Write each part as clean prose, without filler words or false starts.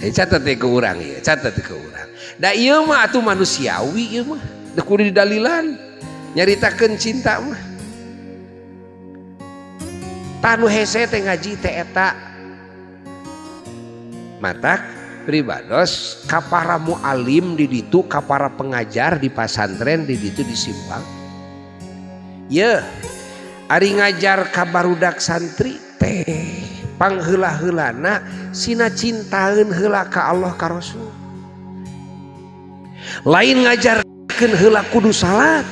Catat ke urang ya, catat ke urang. Da ieu mah atuh manusiawi ieu mah. Da kudu didalilan. Nyaritakeun cinta mah. Tanu hese teh ngaji teh eta. Matak pribados ka para mualim di ditu, ka para pengajar di pasantren di ditu disimpang. Ye, ari ngajar ka barudak santri teh pangheula-heulana sina cintaeun heula ka Allah ka Rasul. Lain ngajarkeun heula kudu salat.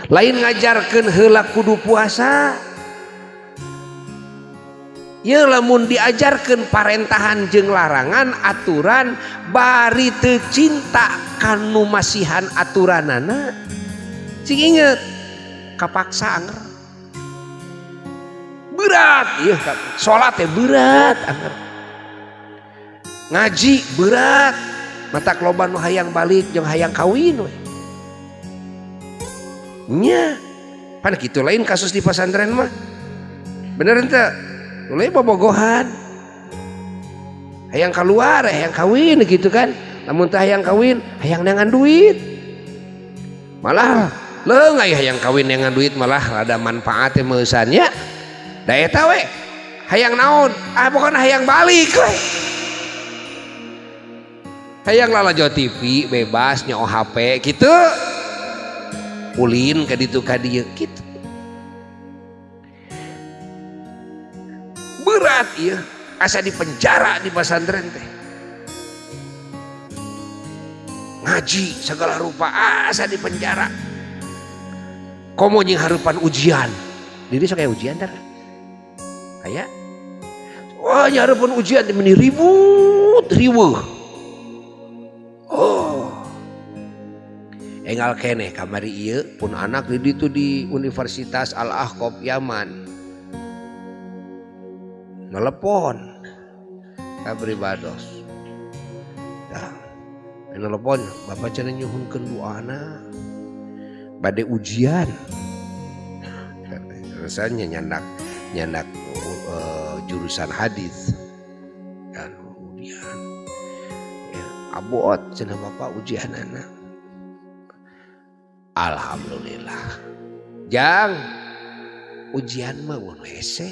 Lain ngajarkeun heula kudu puasa. Ye lamun diajarkeun parentahan jeung larangan aturan bari teu cinta kanu masihan aturanana. Cing inget kapaksa anger. Berat ieu salat teh berat anger. Ngaji berat. Matak loba nu hayang balik jeung hayang kawin we. Nya. Pan kitu lain kasus di pesantren mah. Bener henteu? Mulai bobogohan. Hayang keluar, hayang kawin gitu kan. Namun teh hayang kawin, hayang neangan duit. Malah leungai hayang kawin neangan duit malah ada manfaatnya meusannya. Da eta we. Hayang naon? Ah pokona hayang balik we. Hayang lalajo TV bebas nyo HP gitu. Ulin ka ditu ka dieu kitu. Berat ya, asa di penjara di pesantren teh. Ngaji segala rupa asa di penjara. Komo jeung harupan ujian. Diri sok aya ujian tar. Aya. Wah, nya harupan ujian meni ribut, riweuh. Oh. Enggal keneh kamari ieu pun anak di ditu di Universitas Al-Ahqaf Yaman. Nelepon ka pribados. Ya, nelepon bapak cenah nyuhunkeun doana bade ujian. Rasanya nyandak jurusan hadis. Dan kemudian ya, abot cenah bapak ujianana. Alhamdulillah. Jang ujian mah mun hese.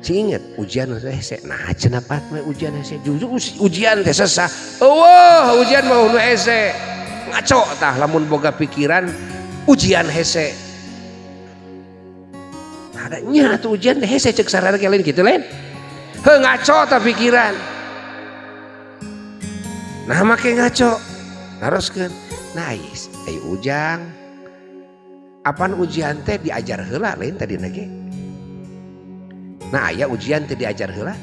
Si inget ujian hese. Nah cenah pat mah ujian hese. Justru ujian teh sesah. Eueuh ujian mah nu hese. Ngaco tah lamun boga pikiran ujian hese. Ada nya tuh ujian teh hese ceuk sarana lain kitu lain. Heuh ngaco tah pikiran. Nah make ngaco. Naroskeun. Nice. Ayo ujang. Apaan ujian teh diajar heula lain tadi ge. Nah aya ujian teh diajar heula.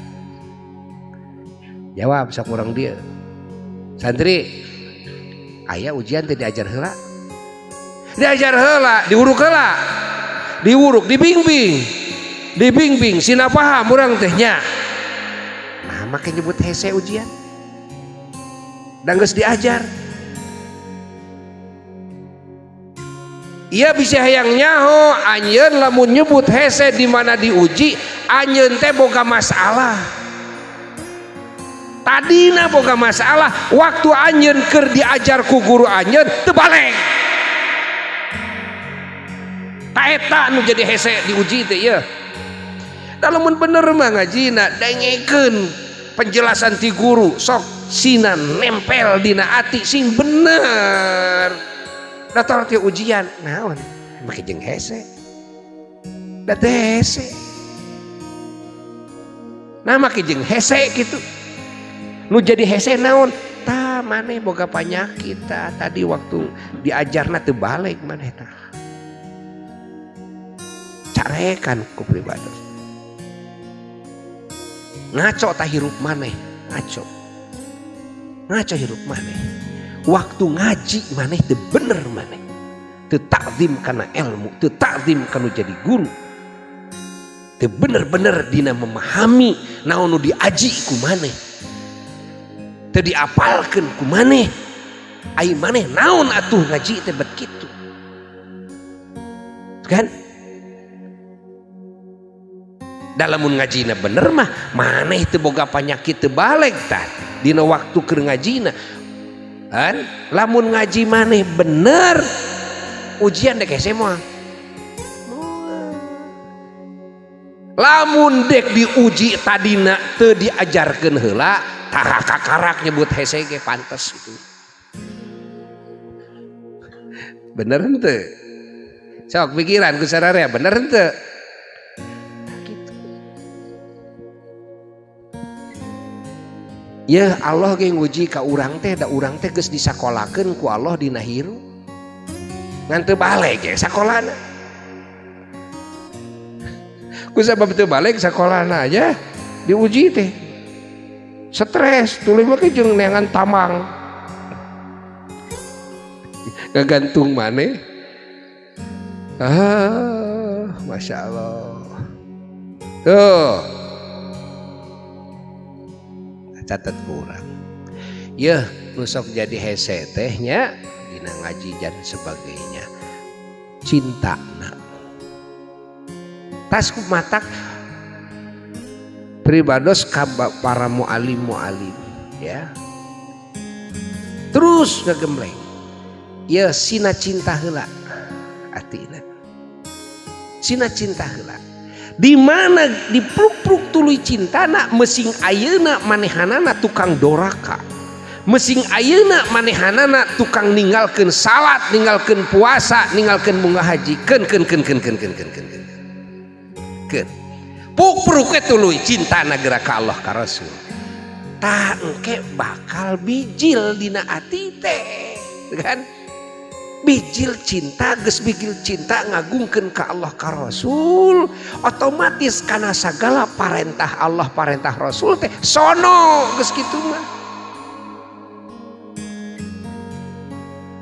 Jawab sakurang dia. Santri, aya ujian teh diajar heula. Diajar heula, diuruk heula. Diuruk, dibimbing. Dibimbing, sina paham urang teh nya. Nah make nyebut hese ujian. Dan geus diajar. Ia bisa hayang nyaho anjeun lamun nyebut hese di mana diuji anjeun teh boga masalah. Tadina boga masalah waktu anjeun keur diajar ku guru anjeun teu baleng. Ta eta nu jadi hese diuji teh ieu. Da lamun bener mah ngajina dengekeun penjelasan ti guru sok sina nempel dina ati sing bener. Datar ti ujian naon make jeung hese. Da teh hese. Nah make jeung hese gitu. Nu jadi hese naon? Tah maneh boga panyakit tah tadi waktu diajarna teu balik maneh tah. Carekan ku pribados. Ngaco tah hirup maneh, ngaco. Ngaco hirup maneh. Waktu ngaji maneh teu bener maneh. Teu takzim kana ilmu, teu takzim kana jadi guru. Teu bener-bener dina memahami naon nu diaji ku maneh. Teu diapalkeun ku maneh. Ai maneh naon atuh ngaji teh bet kitu. Kan? dalam ngajina bener mah maneh teu boga panyakit teu baleg tah dina waktu keur ngajina kan. Lamun ngaji maneh bener ujian dek hese moal. Lamun dek diuji tadina teu diajarkeun heula tah kakarak nyebut hese ge pantes itu. Bener henteu? Sok pikiran ku sararea bener henteu? Gitu. Ya Allah ge nguji ka urang teh da urang teh geus disakolakeun ku Allah dina hirup. Ngan teu balik ge sakolana. Ku sabab teu balik sakolana aja diuji teh. Stres tuluy mah ke jeung neangan tamang. Ngagantung maneh. Masya Allah. Tuh. Catat kurang. Ya, nusok jadi hese tehnya dina ngaji dan sebagainya. Cinta nak. Tas matak pribados ka para mualim ya. Terus ngagembleng. Ya sina cinta heula atina. Sina cinta heula. Di mana dipruk-pruk tuluy cintana mesing ayeuna manehanana tukang doraka. Mesing ayeuna manehanana tukang ninggalkeun salat, ninggalkeun puasa, ninggalkeun munggah haji. Keun. Pruk-pruk tuluy cintana geura ka Allah ka Rasul. Tah engke bakal bijil dina ati teh. Kan? Bijil cinta geus bijil cinta ngagungkeun ka Allah ka Rasul otomatis kana sagala parentah Allah parentah Rasul teh sono geus kitu mah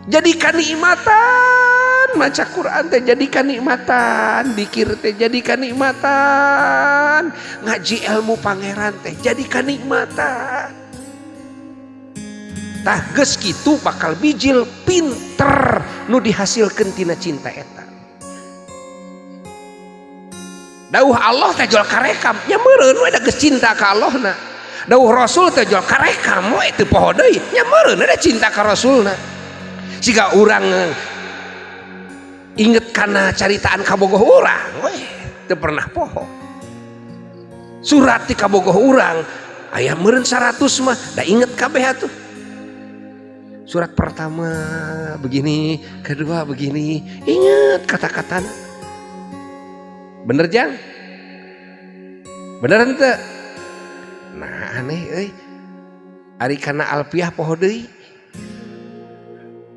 jadi kanikmatan maca Quran teh jadi kanikmatan zikir teh jadi kanikmatan ngaji ilmu pangeran teh jadi kanikmatan. Tah geus kitu bakal bijil pinter nu dihasilkeun tina cinta eta. Dawuh Allah teh jol karekam nya meureun we da geus cinta ka Allahna. Dawuh Rasul teh jol karekam we teu poho deui nya meureun da cinta ka Rasulna. Siga urang inget kana caritaan kabogoh urang we teu pernah poho. Surat ti kabogoh urang aya meureun 100 mah da inget kabeh atuh. Surat pertama begini, kedua begini, ingat kata-kata. Bener Jang? Bener ente? Nah aneh ari kana alfiah poho deui.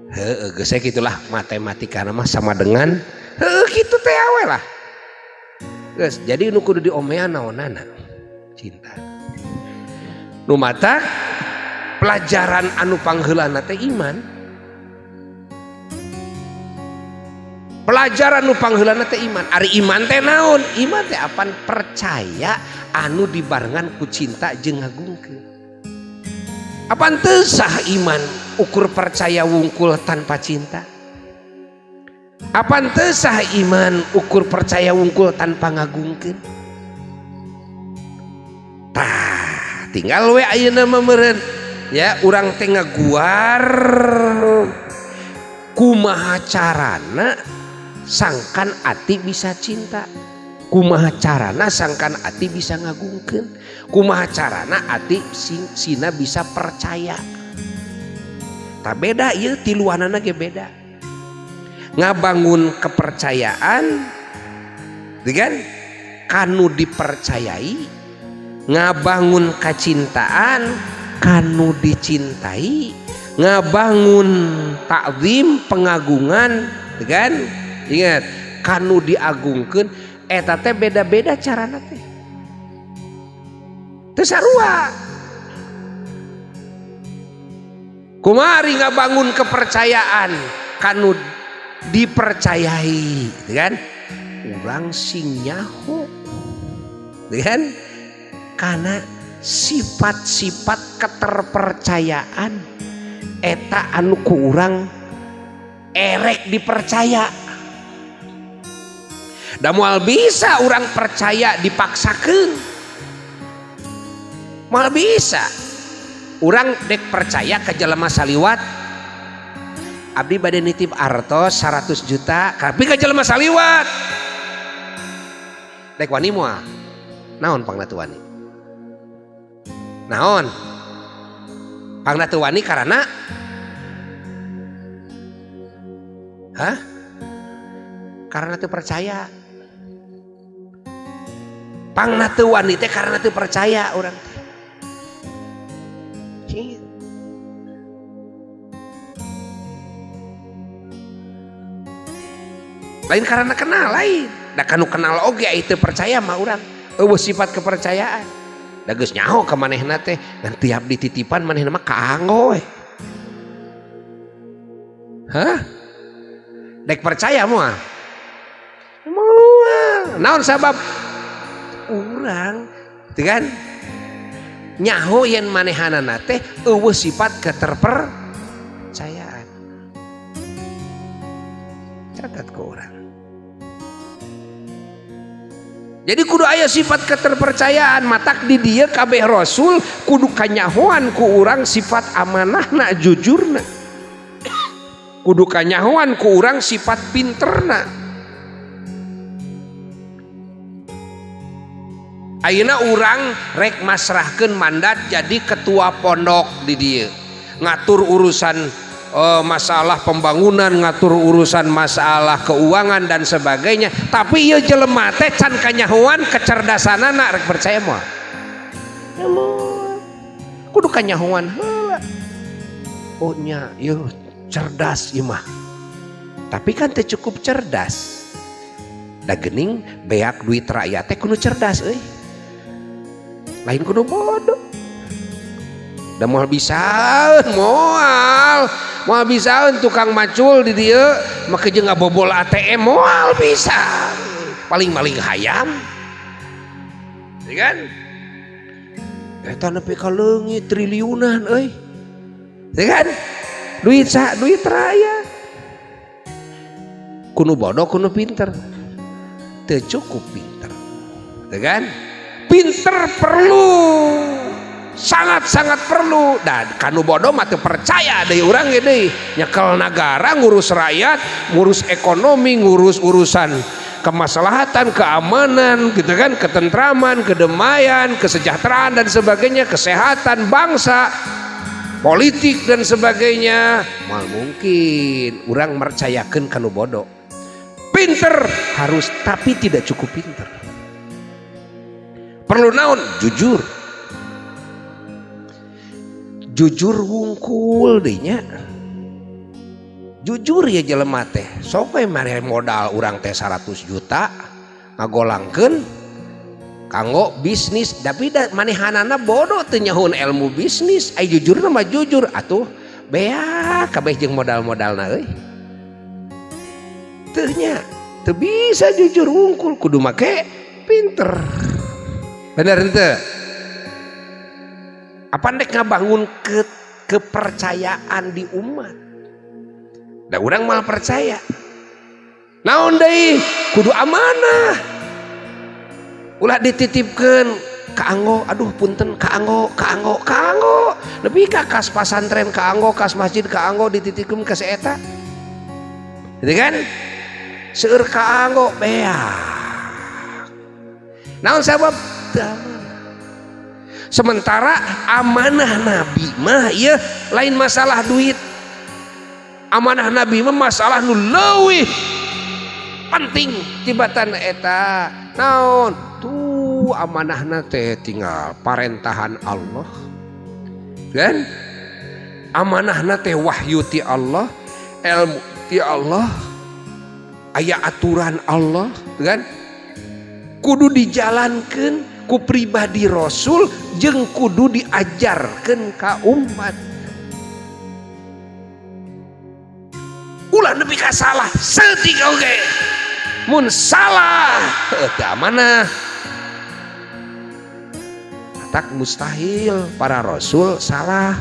Heueuh geus gitulah matematika mah sama dengan kitu teh awe lah. Geus jadi nu kudu diomean naonana? Cinta. Nu matak pelajaran anu pangheulana teh iman. Pelajaran anu pangheulana teh iman. Ari iman teh naon? Iman teh apan percaya anu dibarengan ku cinta jeung ngagungkeun. Apan teu sah iman ukur percaya wungkul tanpa cinta? Apan teu sah iman ukur percaya wungkul tanpa ngagungkeun? Tah, tinggal we ayeuna mah meureun. Ya urang teh ngaguar kumaha carana sangkan ati bisa cinta, kumaha carana sangkan ati bisa ngagungkeun, kumaha carana ati sina bisa percaya. Tak beda ieu tiluanana ge beda. Ngabangun kepercayaan dengan kanu dipercayai, ngabangun kecintaan kanu dicintai, ngabangun takzim pengagungan kan ingat kanu diagungkeun eta teh beda-beda carana teh teu sarua. Kumari ngabangun kepercayaan kanu dipercayai kan urang sing nyaho kan kana sifat-sifat keterpercayaan eta anu ku urang erek dipercaya Da moal bisa orang percaya dipaksakeun. Moal bisa. Urang dek percaya ke jelema saliwat. Abdi bade nitip artos 100 juta, tapi ke jelema saliwat. Dek wani moal. Naon pangna teu wani? Naon? Pangna teu wani karena karena teu percaya. Pangna teu wani teh karena teu percaya urang teh. Lain karena kenal lain. Da kanu kenal oge teu percaya mah urang. Eueuh sifat kepercayaan. Da geus nyaho ka manehna teh ngan tiap dititipan manehna mah kaanggo we. Dek percaya moal. Moal. Naon sabab? Urang teu kan nyaho yen manehanana teh eueuh sifat keterpercayaan. Catat ke urang. Jadi kudu aya sifat keterpercayaan. Matak di dieu kabeh rasul kudu kanyahoan ku urang sifat amanahna jujurna. Kudu kanyahoan ku urang sifat pinterna. Ayeuna urang rek masrahkeun mandat jadi ketua pondok di dieu. Ngatur urusan masalah pembangunan, ngatur urusan masalah keuangan dan sebagainya. Tapi ieu jelema teh can kanyahoan kecerdasanana rek percaya moal. Kudu kanyahoan heula. Oh nya ieu cerdas ieu mah. Tapi kan teu cukup cerdas. Da geuning beak duit rakyat teh kudu cerdas euy. Lain kudu bodoh. Da moal bisaeun moal bisaeun tukang macul di dieu make jeung ngabobol ATM moal bisa. Paling-paling hayam. Ya kan? Eta nepi ka leungit triliunan euy. Ya kan? Duit raya. Kudu bodoh kudu pinter. Teu cukup pinter. Ya kan? Pinter perlu. Sangat-sangat perlu. Dan kanu bodoh mah teu percaya deui urang ge deui. Nyekel nagara, ngurus rakyat, ngurus ekonomi, ngurus urusan kemaslahatan, keamanan, gitu kan, ketentraman, kedamaian, kesejahteraan dan sebagainya, kesehatan bangsa, politik dan sebagainya. Mal mungkin urang mercayakeun kanu bodoh. Pinter harus, tapi tidak cukup pinter. Perlu naon? Jujur. Jujur wungkul deh nya. Jujur ya jelema teh. Sok we mare modal urang teh 100 juta ngagolangkeun kanggo bisnis, tapi manehanana bodoh teu nyahoun ilmu bisnis. Ai jujurna mah jujur atuh beak kabeh jeung modal-modalna euy. Teu nya, teu bisa jujur wungkul, kudu make pinter. Bener henteu? Apa ndek ngabangun kepercayaan di umat. Da urang mal percaya. Naon deui? Kudu amanah. Ulah dititipkeun kaanggo, aduh punten kaanggo. Nepi ka kas pasantren kaanggo, kas masjid kaanggo dititipkeun ka si eta. Gitu kan? Seueur kaanggo beak. Naon sabab? Sementara amanah Nabi mah ya lain masalah duit. Amanah Nabi mah masalah nu leuwih penting tibatan eta. Naon? Tuh amanahna teh tinggal parentahan Allah. Kan? Amanahna teh wahyu ti Allah, ilmu ti Allah, aya aturan Allah, kan? Kudu dijalankeun ku pribadi Rasul jeung kudu diajarkeun ka umat. Ulah nepi ka salah seutik oge. Mun salah teu amanah. Tak mustahil para rasul salah.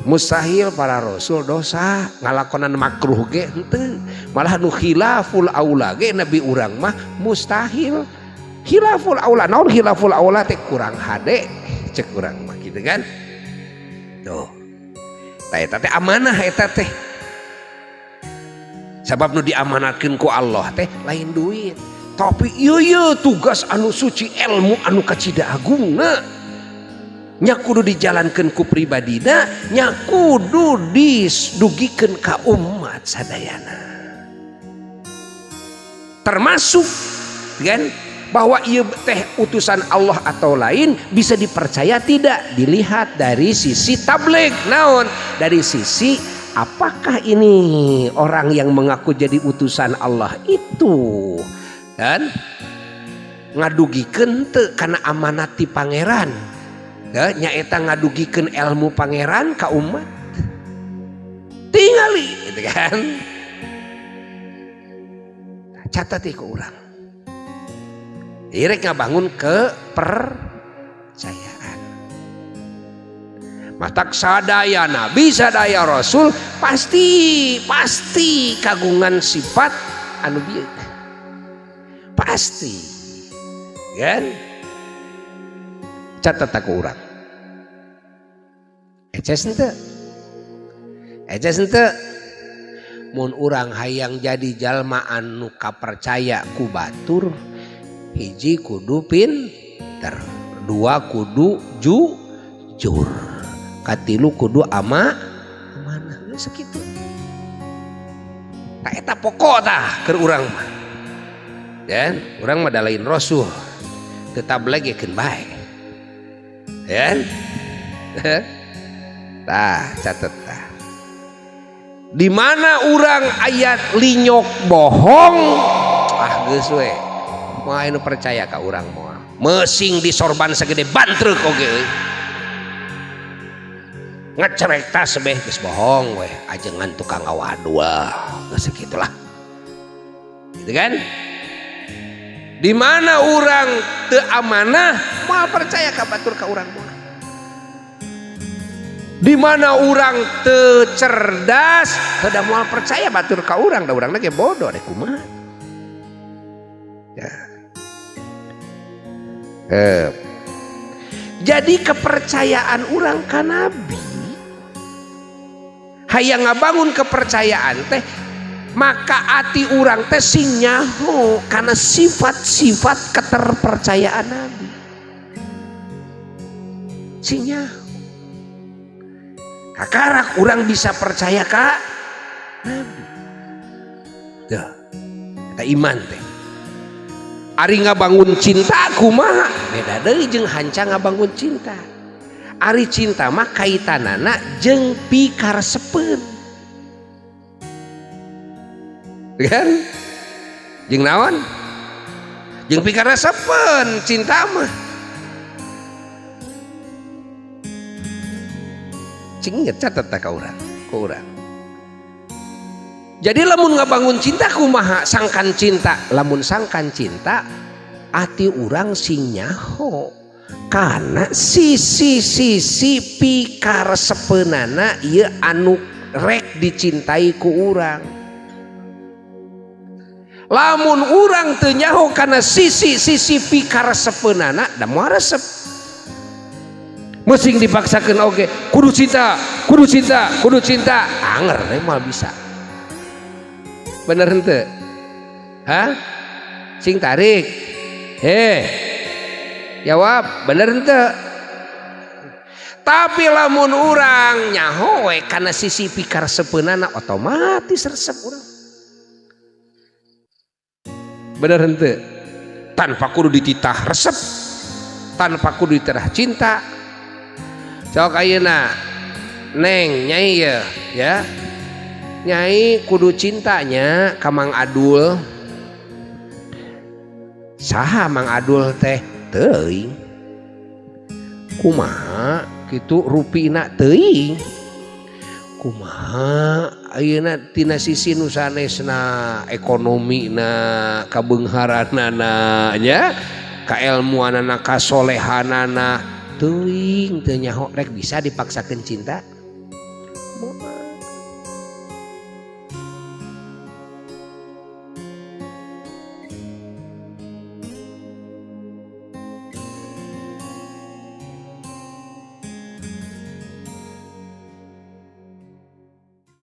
mustahil para rasul dosa ngalakonan makruh ge henteu, malah nu khilaful aula ge nabi urang mah mustahil. Khilaful aula, naon khilaful aula teh kurang hade cek urang mah gitu kan. Tuh. Tah eta teh amanah eta teh. Sabab nu diamanatkeun ku Allah teh lain duit. Tapi ieu tugas anu suci ilmu anu kacida agungna. Nya kudu dijalankeun ku pribadina, nya kudu didugikeun ka umat sadayana. Termasuk kan bahwa ieu teh utusan Allah atau lain bisa dipercaya tidak dilihat dari sisi tabligh. Naon? Dari sisi apakah ini orang yang mengaku jadi utusan Allah itu kan ngadugikeun teu kana amanat ti pangeran. Ya, nyaeta ngadugikeun ilmu pangeran ka umat tingali gitu kan. Catat ke urang irek ngabangun kepercayaan matak sadaya nabi sadaya rasul pasti kagungan sifat anu bieu pasti kan. Catat aku urang eces henteu mun urang hayang jadi jalma anu kapercaya ku batur, hiji kudu pinter, dua kudu jujur, katilu kudu amanah sakitu. Tah eta pokok tah keur urang mah ya, urang mah da lain rasul tetap lagi keun bae ya. Tah catet tah di mana urang ayat linyok bohong geus we moal anu percaya ka urang moal meusing disorban sagede bantrek oge ngecerek tah sebeh geus bohong we ajengan tukang awadua geus sakitulah gitu kan. Di mana urang teu amanah moal percaya ka batur ka urang moal. Di mana urang teu cerdas teu moal percaya batur ka urang, da urangna ge bodoh deh kumaha. Ya. Jadi kepercayaan urang ka nabi hayang ngabangun kepercayaan teh maka ati urang teh sing nyaho karena sifat-sifat keterpercayaan nabi sing nyaho kakarak urang bisa percaya ka nabi. Tuh eta iman teh ari ngabangun cinta kumaha beda deui jeung hanca ngabangun cinta. Ari cinta mah kaitanana jeung pikaresepeun kan jeung naon jeung pikaresepeun cinta mah cing inget catat ka urang ku urang. Jadi lamun ngabangun cinta kumaha sangkan cinta, lamun sangkan cinta ati urang sing nyaho karena sisi pikaresepeunana ieu anu rek dicintai ku urang. Lamun urang teu nyaho kana sisi pikaresepeunana da moal resep meusing dipaksakeun oge kudu cinta anger teh moal bisa bener henteu hah sing tarik jawab bener henteu. Tapi lamun urang nyaho we kana sisi pikaresepeunana otomatis resep urang bener henteu tanpa kudu dititah resep tanpa kudu dititah cinta. Sok ayeuna neng nyai ya nyai kudu cintanya ka Mang Adul saha Mang Adul teh teuing kumaha kitu rupina teuing kumaha ayeuna tina sisi nu sanesna ekonomina kabeungharanana nya kailmuanana kasolehanana teuing teu nyaho rek bisa dipaksakeun cinta Moal